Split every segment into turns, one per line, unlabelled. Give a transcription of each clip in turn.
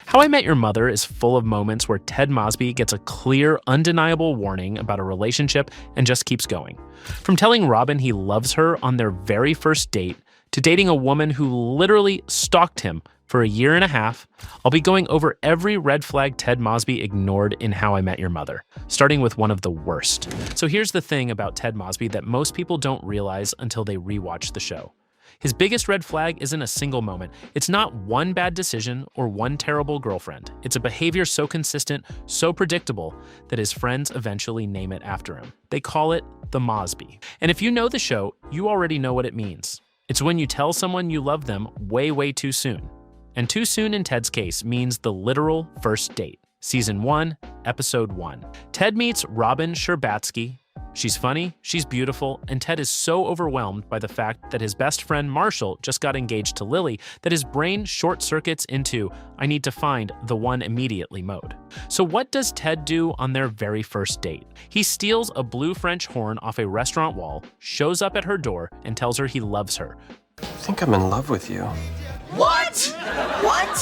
How I Met Your Mother is full of moments where Ted Mosby gets a clear, undeniable warning about a relationship and just keeds going. From telling Robin he loves her on their very first date to dating a woman who literally stalked him for a year and a half, I'll be going over every red flag Ted Mosby ignored in How I Met Your Mother, starting with one of the worst. So here's the thing about Ted Mosby that most people don't realize until they rewatch the show. His biggest red flag isn't a single moment. It's not one bad decision or one terrible girlfriend. It's a behavior so consistent, so predictable, that his friends eventually name it after him. They call it the Mosby. And if you know the show, you already know what it means. It's when you tell someone you love them way, way too soon. And too soon in Ted's case means the literal first date. Season 1, Episode 1. Ted meets Robin Scherbatsky. She's funny, she's beautiful, and Ted is so overwhelmed by the fact that his best friend Marshall just got engaged to Lily that his brain short-circuits into I need to find the one immediately mode. So what does Ted do on their very first date? He steals a blue French horn off a restaurant wall, shows up at her door, and tells her he loves her.
I think I'm in love with you.
What? What?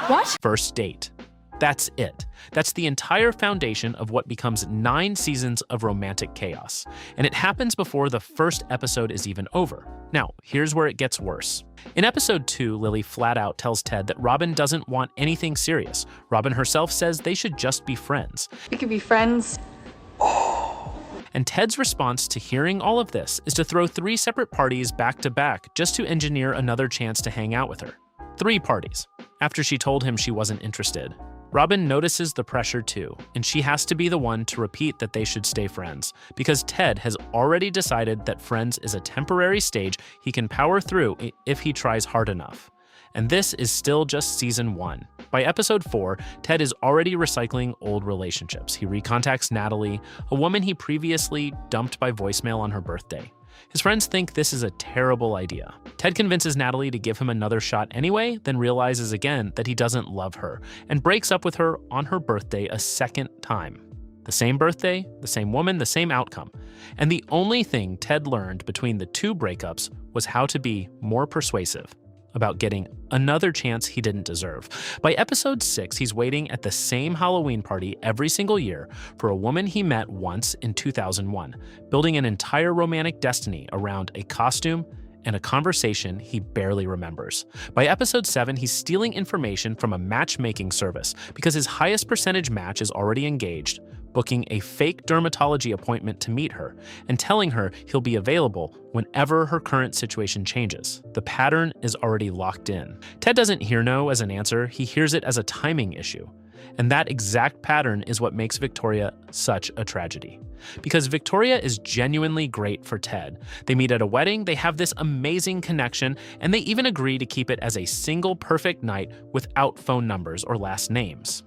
What?
First date. That's it. That's the entire foundation of what becomes 9 seasons of romantic chaos. And it happens before the first episode is even over. Now, here's where it gets worse. In episode 2, Lily flat out tells Ted that Robin doesn't want anything serious. Robin herself says they should just be friends.
We could be friends.
And Ted's response to hearing all of this is to throw 3 separate parties back to back just to engineer another chance to hang out with her. 3 parties, after she told him she wasn't interested. Robin notices the pressure too, and she has to be the one to repeat that they should stay friends, because Ted has already decided that friends is a temporary stage he can power through if he tries hard enough. And this is still just season 1. By episode 4, Ted is already recycling old relationships. He recontacts Natalie, a woman he previously dumped by voicemail on her birthday. His friends think this is a terrible idea. Ted convinces Natalie to give him another shot anyway, then realizes again that he doesn't love her, and breaks up with her on her birthday a second time. The same birthday, the same woman, the same outcome. And the only thing Ted learned between the 2 breakups was how to be more persuasive about getting another chance he didn't deserve. By episode 6, he's waiting at the same Halloween party every single year for a woman he met once in 2001, building an entire romantic destiny around a costume and a conversation he barely remembers. By episode 7, he's stealing information from a matchmaking service because his highest percentage match is already engaged, booking a fake dermatology appointment to meet her, and telling her he'll be available whenever her current situation changes. The pattern is already locked in. Ted doesn't hear no as an answer, he hears it as a timing issue. And that exact pattern is what makes Victoria such a tragedy. Because Victoria is genuinely great for Ted. They meet at a wedding, they have this amazing connection, and they even agree to keep it as a single perfect night without phone numbers or last names.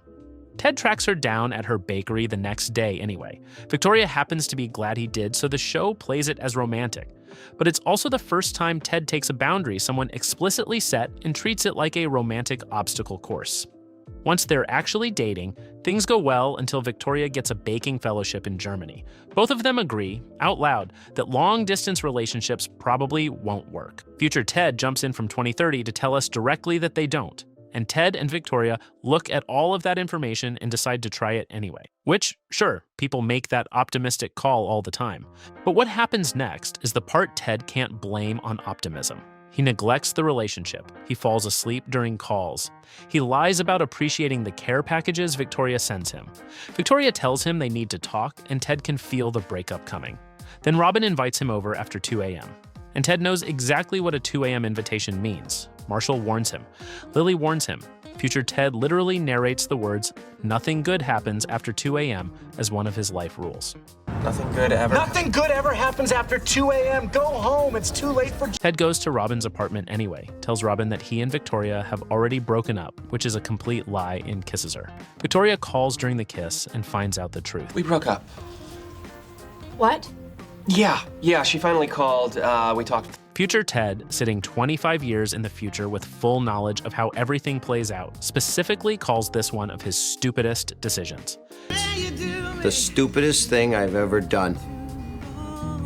Ted tracks her down at her bakery the next day anyway. Victoria happens to be glad he did, so the show plays it as romantic. But it's also the first time Ted takes a boundary someone explicitly set and treats it like a romantic obstacle course. Once they're actually dating, things go well until Victoria gets a baking fellowship in Germany. Both of them agree, out loud, that long-distance relationships probably won't work. Future Ted jumps in from 2030 to tell us directly that they don't. And Ted and Victoria look at all of that information and decide to try it anyway. Which, sure, people make that optimistic call all the time. But what happens next is the part Ted can't blame on optimism. He neglects the relationship. He falls asleep during calls. He lies about appreciating the care packages Victoria sends him. Victoria tells him they need to talk, and Ted can feel the breakup coming. Then Robin invites him over after 2 a.m. And Ted knows exactly what a 2 a.m. invitation means. Marshall warns him. Lily warns him. Future Ted literally narrates the words, "Nothing good happens after 2 a.m. as one of his life rules.
Nothing good ever
happens after 2 a.m. Go home. It's too late for...
Ted goes to Robin's apartment anyway, tells Robin that he and Victoria have already broken up, which is a complete lie, and kisses her. Victoria calls during the kiss and finds out the truth.
We broke up.
What?
Yeah, she finally called. We talked.
Future Ted, sitting 25 years in the future with full knowledge of how everything plays out, specifically calls this one of his stupidest decisions.
The stupidest thing I've ever done.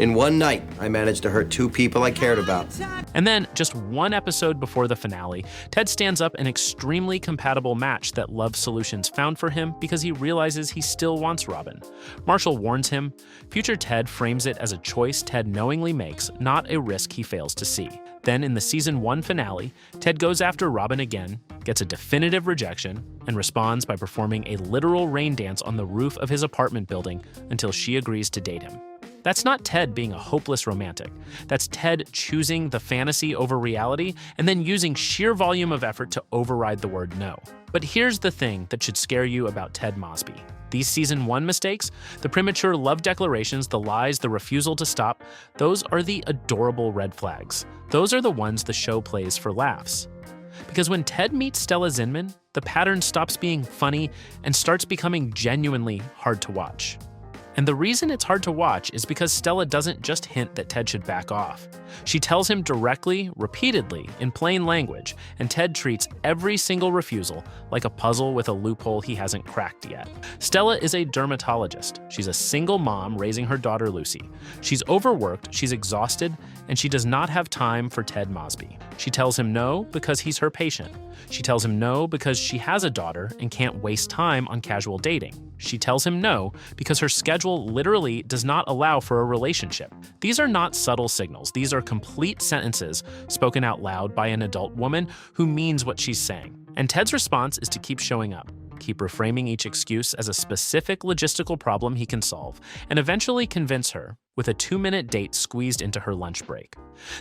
In one night, I managed to hurt 2 people I cared about.
And then, just one episode before the finale, Ted stands up an extremely compatible match that Love Solutions found for him because he realizes he still wants Robin. Marshall warns him. Future Ted frames it as a choice Ted knowingly makes, not a risk he fails to see. Then in the season 1 finale, Ted goes after Robin again, gets a definitive rejection, and responds by performing a literal rain dance on the roof of his apartment building until she agrees to date him. That's not Ted being a hopeless romantic. That's Ted choosing the fantasy over reality and then using sheer volume of effort to override the word no. But here's the thing that should scare you about Ted Mosby. These season 1 mistakes, the premature love declarations, the lies, the refusal to stop, those are the adorable red flags. Those are the ones the show plays for laughs. Because when Ted meets Stella Zinman, the pattern stops being funny and starts becoming genuinely hard to watch. And the reason it's hard to watch is because Stella doesn't just hint that Ted should back off. She tells him directly, repeatedly, in plain language, and Ted treats every single refusal like a puzzle with a loophole he hasn't cracked yet. Stella is a dermatologist. She's a single mom raising her daughter Lucy. She's overworked, she's exhausted, and she does not have time for Ted Mosby. She tells him no because he's her patient. She tells him no because she has a daughter and can't waste time on casual dating. She tells him no because her schedule literally does not allow for a relationship. These are not subtle signals. These are complete sentences spoken out loud by an adult woman who means what she's saying. And Ted's response is to keep showing up, keep reframing each excuse as a specific logistical problem he can solve, and eventually convince her with a 2-minute date squeezed into her lunch break.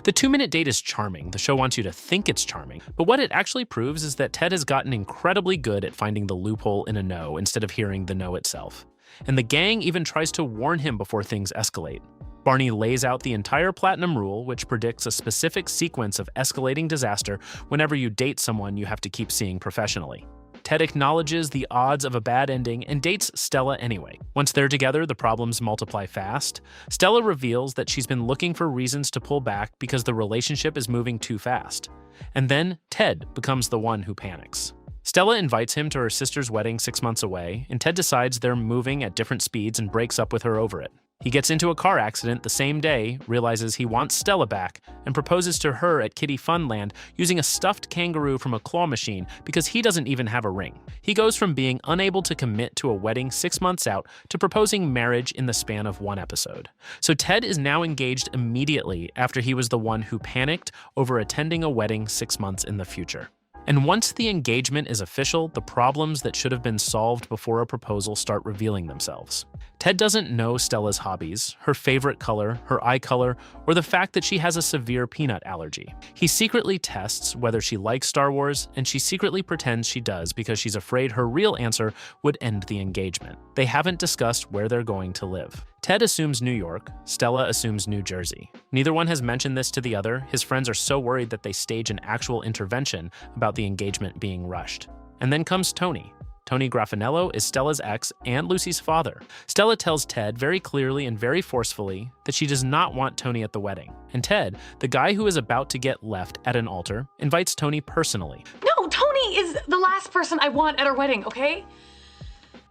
The 2-minute date is charming. The show wants you to think it's charming, but what it actually proves is that Ted has gotten incredibly good at finding the loophole in a no instead of hearing the no itself. And the gang even tries to warn him before things escalate. Barney lays out the entire platinum rule, which predicts a specific sequence of escalating disaster whenever you date someone you have to keep seeing professionally. Ted acknowledges the odds of a bad ending and dates Stella anyway. Once they're together, the problems multiply fast. Stella reveals that she's been looking for reasons to pull back because the relationship is moving too fast. And then Ted becomes the one who panics. Stella invites him to her sister's wedding 6 months away, and Ted decides they're moving at different speeds and breaks up with her over it. He gets into a car accident the same day, realizes he wants Stella back, and proposes to her at Kitty Funland using a stuffed kangaroo from a claw machine because he doesn't even have a ring. He goes from being unable to commit to a wedding 6 months out to proposing marriage in the span of 1 episode. So Ted is now engaged immediately after he was the one who panicked over attending a wedding 6 months in the future. And once the engagement is official, the problems that should have been solved before a proposal start revealing themselves. Ted doesn't know Stella's hobbies, her favorite color, her eye color, or the fact that she has a severe peanut allergy. He secretly tests whether she likes Star Wars, and she secretly pretends she does because she's afraid her real answer would end the engagement. They haven't discussed where they're going to live. Ted assumes New York, Stella assumes New Jersey. Neither one has mentioned this to the other. His friends are so worried that they stage an actual intervention about the engagement being rushed. And then comes Tony. Tony Graffanello is Stella's ex and Lucy's father. Stella tells Ted very clearly and very forcefully that she does not want Tony at the wedding. And Ted, the guy who is about to get left at an altar, invites Tony personally.
No, Tony is the last person I want at our wedding, okay?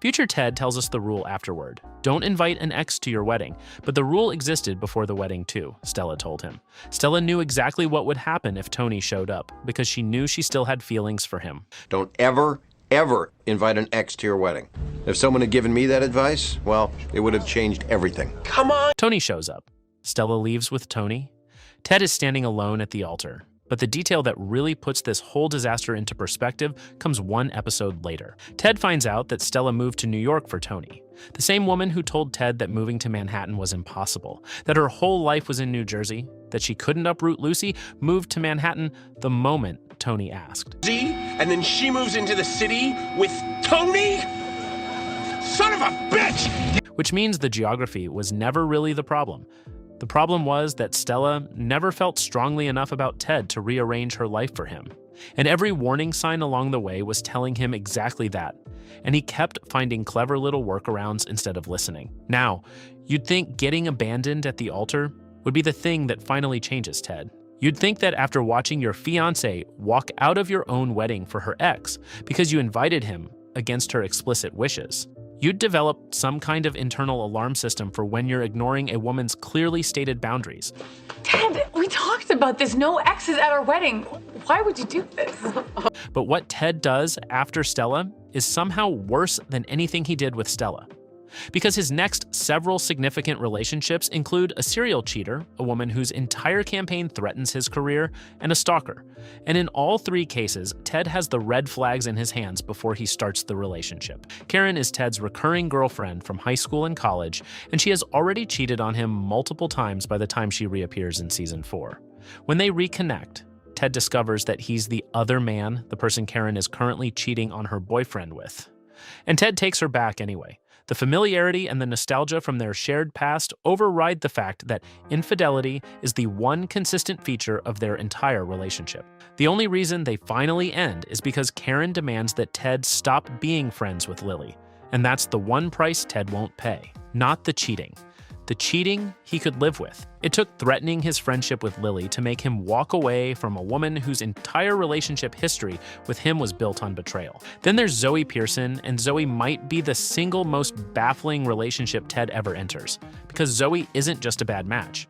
Future Ted tells us the rule afterward. Don't invite an ex to your wedding, but the rule existed before the wedding too, Stella told him. Stella knew exactly what would happen if Tony showed up, because she knew she still had feelings for him.
Don't ever invite an ex to your wedding. If someone had given me that advice, well, it would have changed everything.
Come on!
Tony shows up. Stella leaves with Tony. Ted is standing alone at the altar. But the detail that really puts this whole disaster into perspective comes 1 episode later. Ted finds out that Stella moved to New York for Tony. The same woman who told Ted that moving to Manhattan was impossible, that her whole life was in New Jersey, that she couldn't uproot Lucy, moved to Manhattan the moment Tony asked.
And then she moves into the city with Tony? Son of a bitch!
Which means the geography was never really the problem. The problem was that Stella never felt strongly enough about Ted to rearrange her life for him. And every warning sign along the way was telling him exactly that. And he kept finding clever little workarounds instead of listening. Now, you'd think getting abandoned at the altar would be the thing that finally changes Ted. You'd think that after watching your fiancé walk out of your own wedding for her ex because you invited him against her explicit wishes, You'd develop some kind of internal alarm system for when you're ignoring a woman's clearly stated boundaries.
Ted, we talked about this. No exes at our wedding. Why would you do this?
But what Ted does after Stella is somehow worse than anything he did with Stella. Because his next several significant relationships include a serial cheater, a woman whose entire campaign threatens his career, and a stalker. And in all three cases, Ted has the red flags in his hands before he starts the relationship. Karen is Ted's recurring girlfriend from high school and college, and she has already cheated on him multiple times by the time she reappears in season 4. When they reconnect, Ted discovers that he's the other man, the person Karen is currently cheating on her boyfriend with. And Ted takes her back anyway. The familiarity and the nostalgia from their shared past override the fact that infidelity is the one consistent feature of their entire relationship. The only reason they finally end is because Karen demands that Ted stop being friends with Lily. And that's the one price Ted won't pay, not the cheating. The cheating he could live with. It took threatening his friendship with Lily to make him walk away from a woman whose entire relationship history with him was built on betrayal. Then there's Zoe Pearson, and Zoe might be the single most baffling relationship Ted ever enters, because Zoe isn't just a bad match.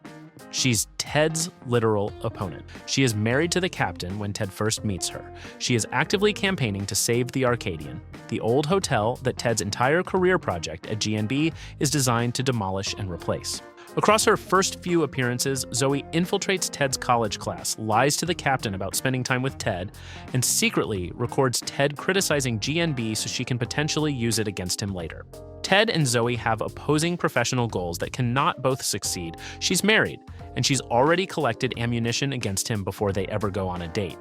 She's Ted's literal opponent. She is married to the captain when Ted first meets her. She is actively campaigning to save the Arcadian, the old hotel that Ted's entire career project at GNB is designed to demolish and replace. Across her first few appearances, Zoe infiltrates Ted's college class, lies to the captain about spending time with Ted, and secretly records Ted criticizing GNB so she can potentially use it against him later. Ted and Zoe have opposing professional goals that cannot both succeed. She's married, and she's already collected ammunition against him before they ever go on a date.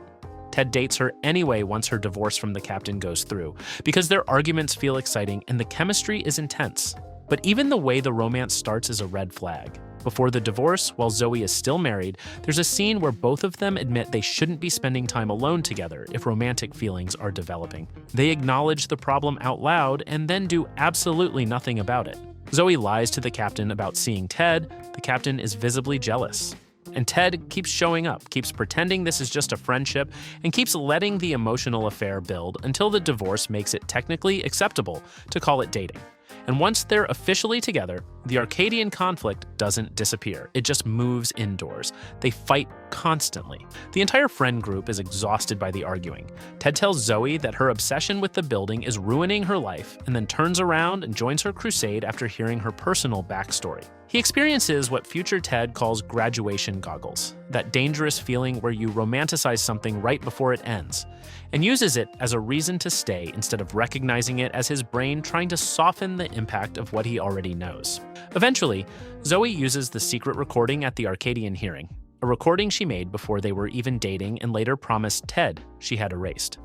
Ted dates her anyway once her divorce from the captain goes through, because their arguments feel exciting and the chemistry is intense. But even the way the romance starts is a red flag. Before the divorce, while Zoe is still married, there's a scene where both of them admit they shouldn't be spending time alone together if romantic feelings are developing. They acknowledge the problem out loud and then do absolutely nothing about it. Zoe lies to the captain about seeing Ted. The captain is visibly jealous. And Ted keeps showing up, keeps pretending this is just a friendship, and keeps letting the emotional affair build until the divorce makes it technically acceptable to call it dating. And once they're officially together, the Arcadian conflict doesn't disappear. It just moves indoors. They fight constantly. The entire friend group is exhausted by the arguing. Ted tells Zoe that her obsession with the building is ruining her life, and then turns around and joins her crusade after hearing her personal backstory. He experiences what future Ted calls graduation goggles, that dangerous feeling where you romanticize something right before it ends, and uses it as a reason to stay instead of recognizing it as his brain trying to soften the impact of what he already knows. Eventually, Zoe uses the secret recording at the Arcadian hearing, a recording she made before they were even dating and later promised Ted she had erased.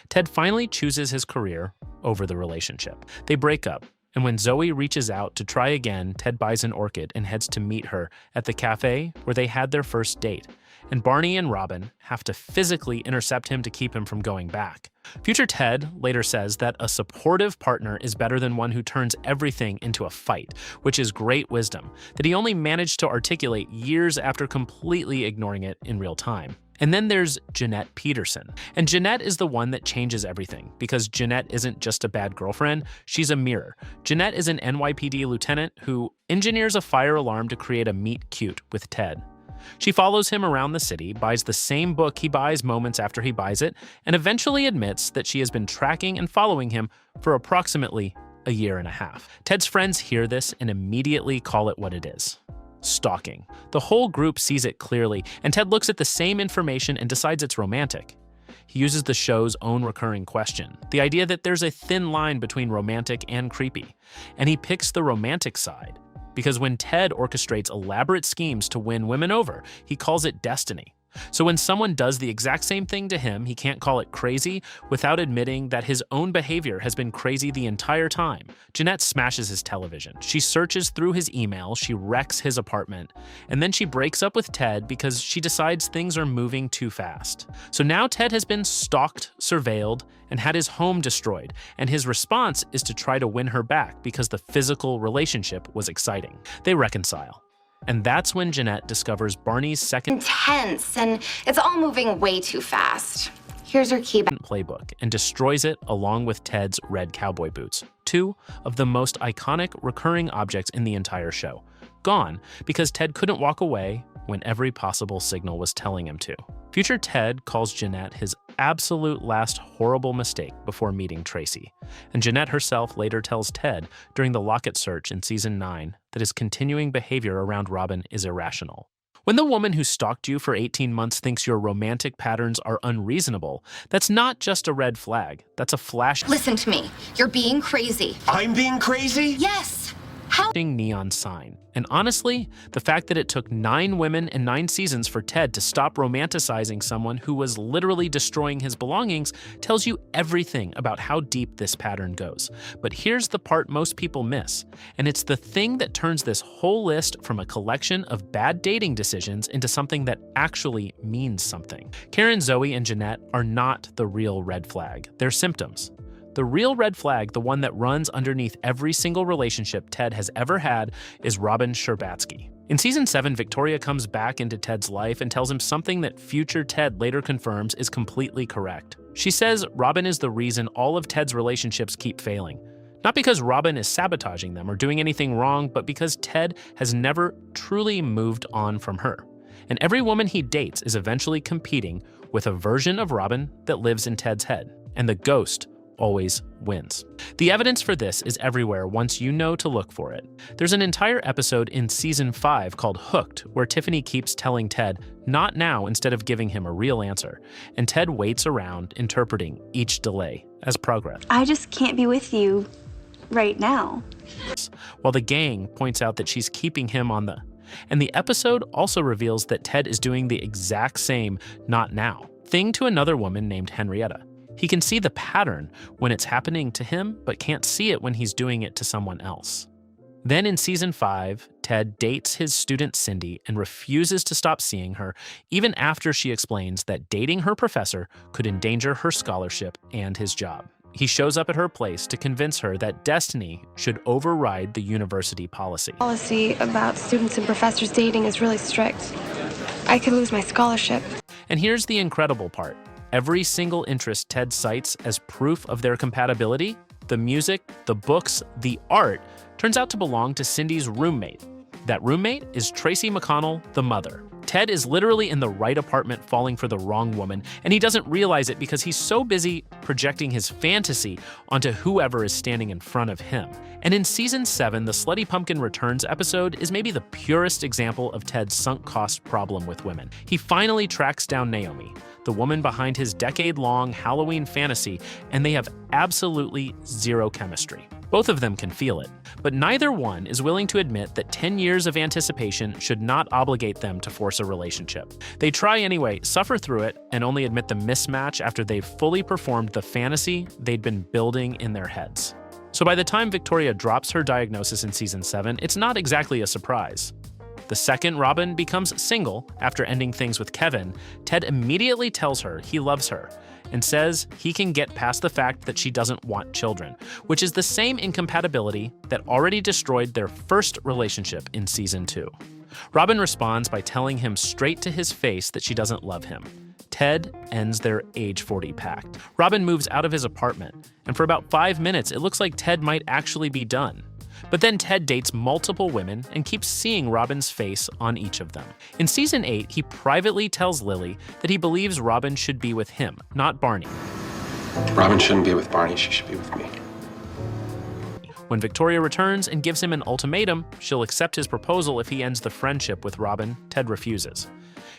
Ted finally chooses his career over the relationship. They break up. And when Zoe reaches out to try again, Ted buys an orchid and heads to meet her at the cafe where they had their first date. And Barney and Robin have to physically intercept him to keep him from going back. Future Ted later says that a supportive partner is better than one who turns everything into a fight, which is great wisdom that he only managed to articulate years after completely ignoring it in real time. And then there's Janette Peterson. And Janette is the one that changes everything, because Janette isn't just a bad girlfriend, she's a mirror. Janette is an NYPD lieutenant who engineers a fire alarm to create a meet cute with Ted. She follows him around the city, buys the same book he buys moments after he buys it, and eventually admits that she has been tracking and following him for approximately a year and a half. Ted's friends hear this and immediately call it what it is. Stalking. The whole group sees it clearly, and Ted looks at the same information and decides it's romantic. He uses the show's own recurring question, the idea that there's a thin line between romantic and creepy, and he picks the romantic side, because when Ted orchestrates elaborate schemes to win women over, he calls it destiny. So when someone does the exact same thing to him, he can't call it crazy without admitting that his own behavior has been crazy the entire time. Janette smashes his television. She searches through his email, she wrecks his apartment, and then she breaks up with Ted because she decides things are moving too fast. So now Ted has been stalked, surveilled, and had his home destroyed, and his response is to try to win her back because the physical relationship was exciting. They reconcile. And that's when Janette discovers Barney's second
Intense, and it's all moving way too fast. Here's her key back.
Playbook and destroys it along with Ted's red cowboy boots, two of the most iconic recurring objects in the entire show. Gone because Ted couldn't walk away when every possible signal was telling him to. Future Ted calls Janette his absolute last horrible mistake before meeting Tracy, and Janette herself later tells Ted during the locket search in season 9 that his continuing behavior around Robin is irrational. When the woman who stalked you for 18 months thinks your romantic patterns are unreasonable, that's not just a red flag, that's a flash.
Listen to me. You're being crazy.
I'm being crazy?
Yes. How?
Neon sign. And honestly, the fact that it took 9 women and 9 seasons for Ted to stop romanticizing someone who was literally destroying his belongings tells you everything about how deep this pattern goes. But here's the part most people miss, and it's the thing that turns this whole list from a collection of bad dating decisions into something that actually means something. Karen, Zoe, and Janette are not the real red flag. They're symptoms. The real red flag, the one that runs underneath every single relationship Ted has ever had, is Robin Scherbatsky. In season 7, Victoria comes back into Ted's life and tells him something that future Ted later confirms is completely correct. She says Robin is the reason all of Ted's relationships keep failing. Not because Robin is sabotaging them or doing anything wrong, but because Ted has never truly moved on from her. And every woman he dates is eventually competing with a version of Robin that lives in Ted's head. And the ghost always wins. The evidence for this is everywhere once you know to look for it. There's an entire episode in season 5 called Hooked, where Tiffany keeps telling Ted, not now, instead of giving him a real answer. And Ted waits around, interpreting each delay as progress.
I just can't be with you right now.
While the gang points out that she's keeping him on the... And the episode also reveals that Ted is doing the exact same not now thing to another woman named Henrietta. He can see the pattern when it's happening to him, but can't see it when he's doing it to someone else. Then in season 5, Ted dates his student Cindy and refuses to stop seeing her, even after she explains that dating her professor could endanger her scholarship and his job. He shows up at her place to convince her that destiny should override the university policy.
Policy about students and professors dating is really strict. I could lose my scholarship.
And here's the incredible part. Every single interest Ted cites as proof of their compatibility, the music, the books, the art, turns out to belong to Cindy's roommate. That roommate is Tracy McConnell, the mother. Ted is literally in the right apartment falling for the wrong woman, and he doesn't realize it because he's so busy projecting his fantasy onto whoever is standing in front of him. And in season 7, the Slutty Pumpkin Returns episode is maybe the purest example of Ted's sunk cost problem with women. He finally tracks down Naomi, the woman behind his decade-long Halloween fantasy, and they have absolutely zero chemistry. Both of them can feel it, but neither one is willing to admit that 10 years of anticipation should not obligate them to force a relationship. They try anyway, suffer through it, and only admit the mismatch after they've fully performed the fantasy they'd been building in their heads. So by the time Victoria drops her diagnosis in season 7, it's not exactly a surprise. The second Robin becomes single after ending things with Kevin, Ted immediately tells her he loves her and says he can get past the fact that she doesn't want children, which is the same incompatibility that already destroyed their first relationship in season 2. Robin responds by telling him straight to his face that she doesn't love him. Ted ends their age 40 pact. Robin moves out of his apartment, and for about 5 minutes, it looks like Ted might actually be done. But then Ted dates multiple women and keeps seeing Robin's face on each of them. In season 8, he privately tells Lily that he believes Robin should be with him, not Barney.
Robin shouldn't be with Barney, she should be with me.
When Victoria returns and gives him an ultimatum, she'll accept his proposal if he ends the friendship with Robin. Ted refuses.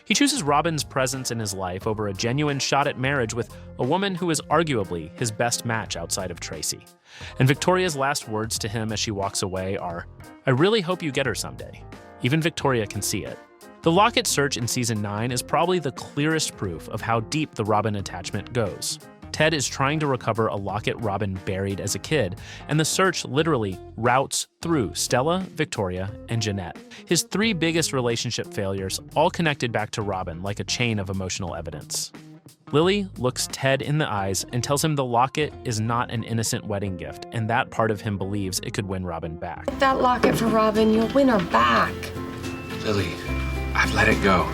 He chooses Robin's presence in his life over a genuine shot at marriage with a woman who is arguably his best match outside of Tracy. And Victoria's last words to him as she walks away are, "I really hope you get her someday." Even Victoria can see it. The locket search in season 9 is probably the clearest proof of how deep the Robin attachment goes. Ted is trying to recover a locket Robin buried as a kid, and the search literally routes through Stella, Victoria, and Janette. His 3 biggest relationship failures, all connected back to Robin like a chain of emotional evidence. Lily looks Ted in the eyes and tells him the locket is not an innocent wedding gift, and that part of him believes it could win Robin back.
That locket for Robin, you'll win her back.
Lily, I've let it go.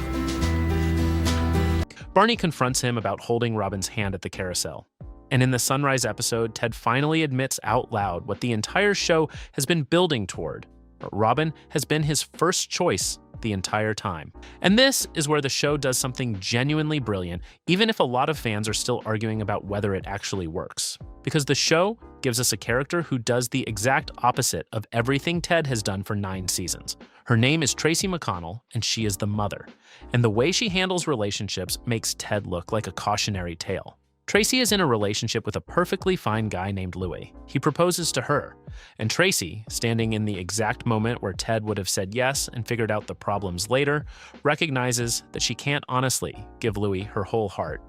Barney confronts him about holding Robin's hand at the carousel. And in the Sunrise episode, Ted finally admits out loud what the entire show has been building toward. Robin has been his first choice the entire time. And this is where the show does something genuinely brilliant, even if a lot of fans are still arguing about whether it actually works. Because the show gives us a character who does the exact opposite of everything Ted has done for 9 seasons. Her name is Tracy McConnell, and she is the mother. And the way she handles relationships makes Ted look like a cautionary tale. Tracy is in a relationship with a perfectly fine guy named Louis. He proposes to her, and Tracy, standing in the exact moment where Ted would have said yes and figured out the problems later, recognizes that she can't honestly give Louis her whole heart.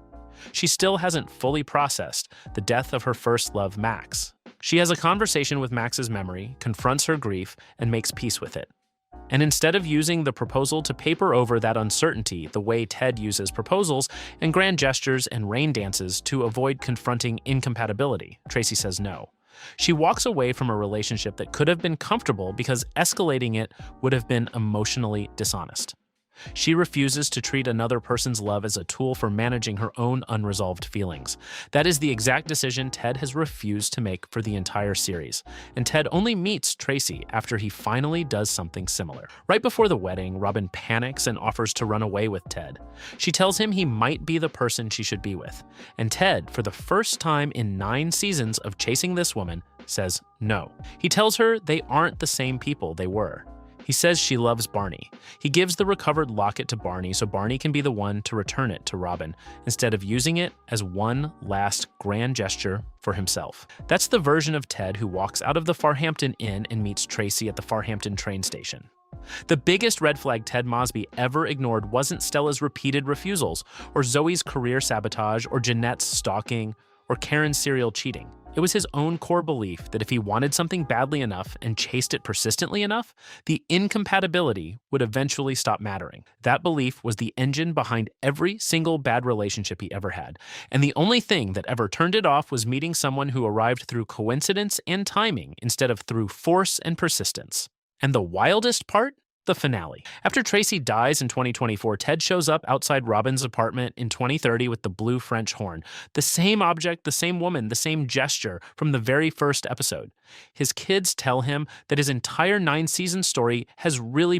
She still hasn't fully processed the death of her first love, Max. She has a conversation with Max's memory, confronts her grief, and makes peace with it. And instead of using the proposal to paper over that uncertainty the way Ted uses proposals and grand gestures and rain dances to avoid confronting incompatibility, Tracy says no. She walks away from a relationship that could have been comfortable because escalating it would have been emotionally dishonest. She refuses to treat another person's love as a tool for managing her own unresolved feelings. That is the exact decision Ted has refused to make for the entire series, and Ted only meets Tracy after he finally does something similar. Right before the wedding, Robin panics and offers to run away with Ted. She tells him he might be the person she should be with, and Ted, for the first time in 9 seasons of chasing this woman, says no. He tells her they aren't the same people they were. He says she loves Barney. He gives the recovered locket to Barney so Barney can be the one to return it to Robin, instead of using it as one last grand gesture for himself. That's the version of Ted who walks out of the Farhampton Inn and meets Tracy at the Farhampton train station. The biggest red flag Ted Mosby ever ignored wasn't Stella's repeated refusals, or Zoe's career sabotage, or Janette's stalking, or Karen's serial cheating. It was his own core belief that if he wanted something badly enough and chased it persistently enough, the incompatibility would eventually stop mattering. That belief was the engine behind every single bad relationship he ever had. And the only thing that ever turned it off was meeting someone who arrived through coincidence and timing instead of through force and persistence. And the wildest part? The finale. After Tracy dies in 2024, Ted shows up outside Robin's apartment in 2030 with the blue French horn. The same object, the same woman, the same gesture from the very first episode. His kids tell him that his entire 9-season story has really